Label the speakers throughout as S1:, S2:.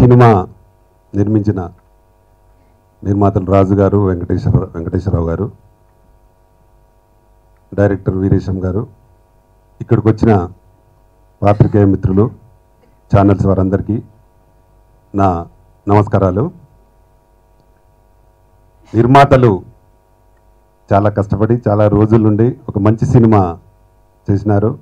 S1: Cinema నిర్మించిన నిర్మాతలు రాజు గారు, వెంకటేశ్వరరావు గారు, డైరెక్టర్ వీరేశం గారు, ఇక్కడికి వచ్చిన పాత్రికేయ మిత్రులు, ఛానల్స్ వారందరికీ నా నమస్కారాలు. నిర్మాతలు చాలా కష్టపడి చాలా రోజుల నుండి ఒక మంచి సినిమా చేసినారు.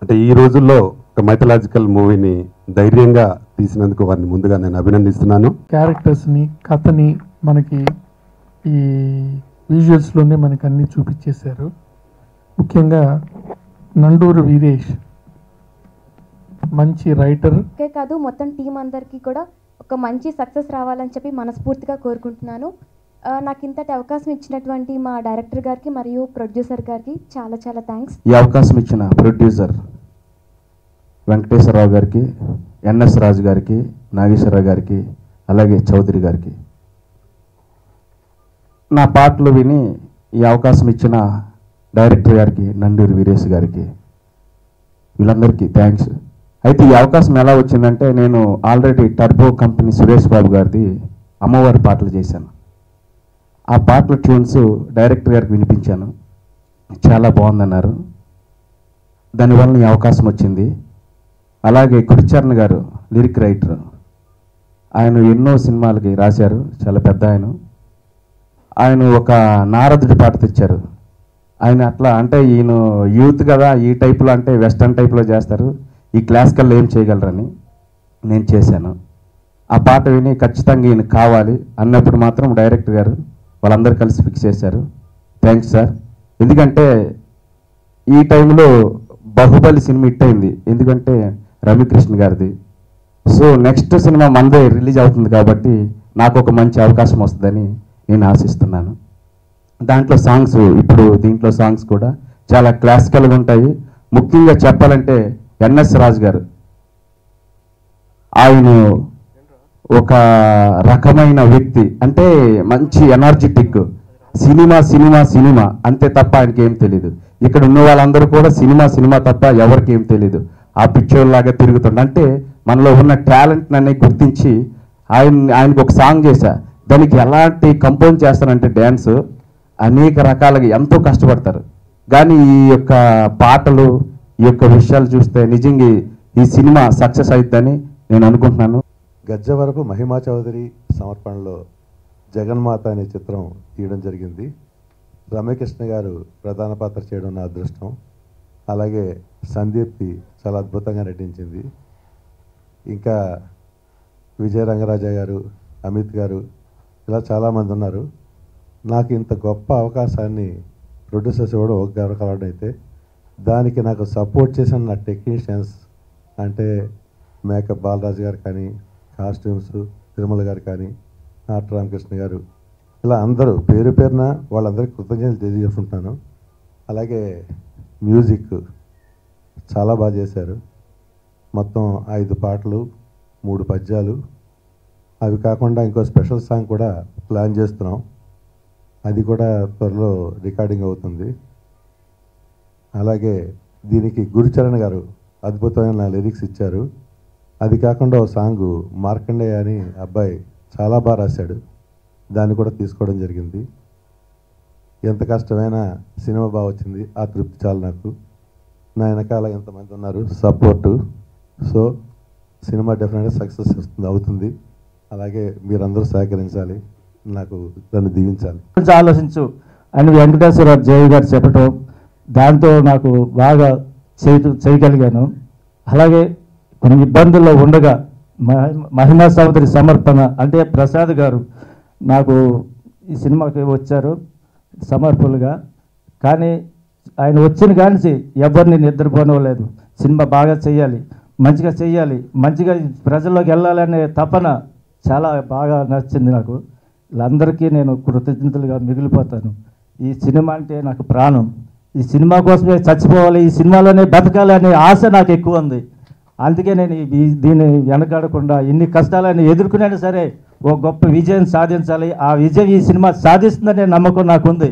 S1: అంటే ఈ రోజుల్లో ఒక మైథలాజికల్ మూవీని ధైర్యంగా తీసినందుకు వారిని ముందుగా నేను అభినందిస్తున్నాను.
S2: క్యారెక్టర్స్ని, కథని మనకి ఈ విజువల్స్లోనే మనకి అన్నీ చూపించేశారు. ముఖ్యంగా నండూరు వీరేష్ మంచి రైటర్.
S3: ఓకే కాదు, మొత్తం టీం అందరికీ కూడా ఒక మంచి సక్సెస్ రావాలని చెప్పి మనస్ఫూర్తిగా కోరుకుంటున్నాను. నాకు ఇంతటి అవకాశం ఇచ్చినటువంటి మా డైరెక్టర్ గారికి మరియు ప్రొడ్యూసర్ గారికి చాలా చాలా థ్యాంక్స్.
S4: ఈ అవకాశం ఇచ్చిన ప్రొడ్యూసర్ వెంకటేశ్వరరావు గారికి, ఎన్ఎస్ రాజు గారికి, నాగేశ్వరరావు గారికి, అలాగే చౌదరి గారికి, నా పాటలు విని ఈ అవకాశం ఇచ్చిన డైరెక్టర్ గారికి, నండూరి వీరేష్ గారికి, వీళ్ళందరికీ థ్యాంక్స్. అయితే ఈ అవకాశం ఎలా వచ్చిందంటే, నేను already turbo company Suresh Babu గారిది అమ్మవారి పాటలు చేశాను. ఆ పాటల ట్యూన్స్ డైరెక్టర్ గారికి వినిపించాను, చాలా బాగుందన్నారు. దానివల్ల ఈ అవకాశం వచ్చింది. అలాగే గుడిచరణ్ గారు లిరిక్ రైటర్, ఆయన ఎన్నో సినిమాలకి రాశారు, చాలా పెద్ద ఆయన ఒక నారదుడి పాట తెచ్చారు. ఆయన అట్లా అంటే ఈయన యూత్ కదా, ఈ టైప్లో అంటే వెస్టర్న్ టైప్లో చేస్తారు, ఈ క్లాసికల్లో ఏం చేయగలరని నేను చేశాను. ఆ పాట విని ఖచ్చితంగా ఈయన కావాలి అన్నప్పుడు మాత్రం డైరెక్టర్ గారు వాళ్ళందరూ కలిసి ఫిక్స్ చేశారు. Thanks sir. ఎందుకంటే ఈ టైంలో బాహుబలి సినిమా హిట్ అయింది, ఎందుకంటే రవికృష్ణ గారిది. సో నెక్స్ట్ సినిమా మందే రిలీజ్ అవుతుంది కాబట్టి నాకు ఒక మంచి అవకాశం వస్తుందని నేను ఆశిస్తున్నాను. దాంట్లో సాంగ్స్, ఇప్పుడు దీంట్లో సాంగ్స్ కూడా చాలా క్లాసికల్గా ఉంటాయి. ముఖ్యంగా చెప్పాలంటే ఎన్ఎస్ రాజు గారు, ఆయన ఒక రకమైన వ్యక్తి, అంటే మంచి ఎనర్జెటిక్, సినిమా సినిమా సినిమా అంతే తప్ప ఆయనకి ఏం తెలియదు. ఇక్కడ ఉన్న వాళ్ళందరూ కూడా సినిమా సినిమా తప్ప ఎవరికి ఏం తెలియదు. ఆ పిక్చర్లాగా తిరుగుతుండ, అంటే మనలో ఉన్న టాలెంట్ అనే గుర్తించి ఆయనకు ఒక సాంగ్ చేశా. దానికి ఎలాంటి కంపోజ్ చేస్తానంటే డ్యాన్స్ అనేక రకాలుగా ఎంతో కష్టపడతారు. కానీ ఈ యొక్క పాటలు, ఈ యొక్క విషయాలు చూస్తే నిజంగా ఈ సినిమా సక్సెస్ అవుతుందని నేను అనుకుంటున్నాను.
S5: గజ్జవరపు మహిమా చౌదరి సమర్పణలో జగన్మాత అనే చిత్రం తీయడం జరిగింది. రమ్యకృష్ణ గారు ప్రధాన పాత్ర చేయడం నా అదృష్టం. అలాగే సందీప్తి చాలా అద్భుతంగా నటించింది. ఇంకా విజయ రంగరాజ గారు, అమిత్ గారు, ఇలా చాలామంది ఉన్నారు. నాకు ఇంత గొప్ప అవకాశాన్ని ప్రొడ్యూసర్స్ ఇవ్వడం ఒక గర్వకారణం అయితే, దానికి నాకు సపోర్ట్ చేసిన నా టెక్నీషియన్స్, అంటే మేకప్ బాలరాజు గారు కానీ, కాస్ట్యూమ్స్ తిరుమల గారు కానీ, నాట రామకృష్ణ గారు, ఇలా అందరూ పేరు పేరున వాళ్ళందరికీ కృతజ్ఞతలు తెలియజేసుకుంటున్నాను. అలాగే మ్యూజిక్ చాలా బాగా చేశారు. మొత్తం 5 పాటలు, 3 పద్యాలు, అవి కాకుండా ఇంకో స్పెషల్ సాంగ్ కూడా ప్లాన్ చేస్తున్నాం. అది కూడా త్వరలో రికార్డింగ్ అవుతుంది. అలాగే దీనికి గురుచరణ్ గారు అద్భుతమైన లిరిక్స్ ఇచ్చారు. అది కాకుండా ఓ సాంగు మార్కండేయ అని అబ్బాయి చాలా బాగా రాశాడు, దాన్ని కూడా తీసుకోవడం జరిగింది. ఎంత కష్టమైన సినిమా బాగా వచ్చింది, ఆ తృప్తి చాలు నాకు. నా వెనకాల ఎంతమంది ఉన్నారు సపోర్టు. సో సినిమా డెఫినెట్గా సక్సెస్ అవుతుంది. అలాగే మీరందరూ సహకరించాలి, నాకు దాన్ని దీవించాలి.
S6: ఆలోచించు అని వెంకటేశ్వర జయ గారు చెప్పటం, దాంతో నాకు బాగా చేయగలిగాను. అలాగే కొన్ని ఇబ్బందుల్లో ఉండగా మహిమా సోదరి సమర్పణ అంటే ప్రసాద్ గారు నాకు ఈ సినిమాకి వచ్చారు సమర్పులుగా. కానీ ఆయన వచ్చిన కానీ ఎవరిని నిద్రపోనవలేదు. సినిమా బాగా చేయాలి, మంచిగా చేయాలి, మంచిగా ప్రజల్లోకి వెళ్ళాలనే తపన చాలా బాగా నచ్చింది నాకు. వీళ్ళందరికీ నేను కృతజ్ఞతలుగా మిగిలిపోతాను. ఈ సినిమా అంటే నాకు ప్రాణం. ఈ సినిమా కోసమే చచ్చిపోవాలి, ఈ సినిమాలోనే బతకాలి అనే ఆశ నాకు ఎక్కువ ఉంది. అందుకే నేను దీన్ని వెనకాడకుండా ఎన్ని కష్టాలను ఎదుర్కొనైనా సరే ఓ గొప్ప విజయం సాధించాలి. ఆ విజయం ఈ సినిమా సాధిస్తుందనే నమ్మకం నాకుంది.